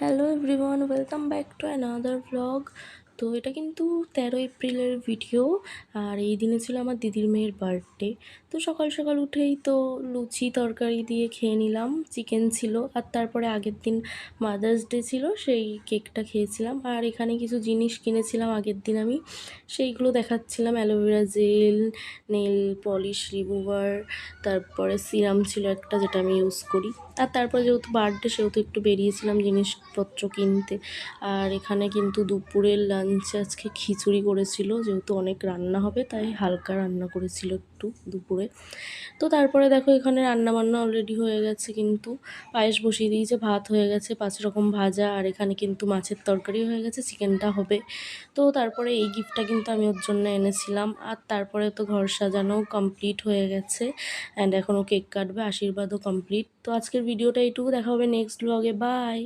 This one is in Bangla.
Hello everyone, welcome back to another vlog. তো এটা কিন্তু 13 এপ্রিলের ভিডিও। আর এই দিনে ছিল আমার দিদির মেয়ের বার্থডে। তো সকাল সকাল উঠেই তো লুচি তরকারি দিয়ে খেয়ে নিলাম, চিকেন ছিল। আর তারপরে আগের দিন মাদার্স ডে ছিল, সেই কেকটা খেয়েছিলাম। আর এখানে কিছু জিনিস কিনেছিলাম আগের দিন আমি, সেইগুলো দেখাচ্ছিলাম। Aloe vera gel, nail polish remover, তারপরে সিরাম ছিল একটা যেটা আমি ইউজ করি। আর তারপরে যেহেতু বার্থডে সেহেতু একটু বেরিয়েছিলাম জিনিসপত্র কিনতে। আর এখানে কিন্তু দুপুরের লাঞ্চে আজকে খিচুড়ি করেছিল, যেহেতু অনেক রান্না হবে তাই হালকা রান্না করেছিল একটু দুপুরে। তো তারপরে দেখো এখানে রান্নাবান্না অলরেডি হয়ে গেছে, কিন্তু পায়েস বসিয়ে দিয়েছে, ভাত হয়ে গেছে, 5 রকম ভাজা, আর এখানে কিন্তু মাছের তরকারি হয়ে গেছে, চিকেনটা হবে। তো তারপরে এই গিফটটা কিন্তু আমি ওর জন্য এনেছিলাম। আর তারপরে তো ঘর সাজানো কমপ্লিট হয়ে গেছে, অ্যান্ড এখনও কেক কাটবে, আশীর্বাদও কমপ্লিট। তো আজকের ভিডিওটা এইটুকু, দেখা হবে নেক্সট ব্লগে, বাই।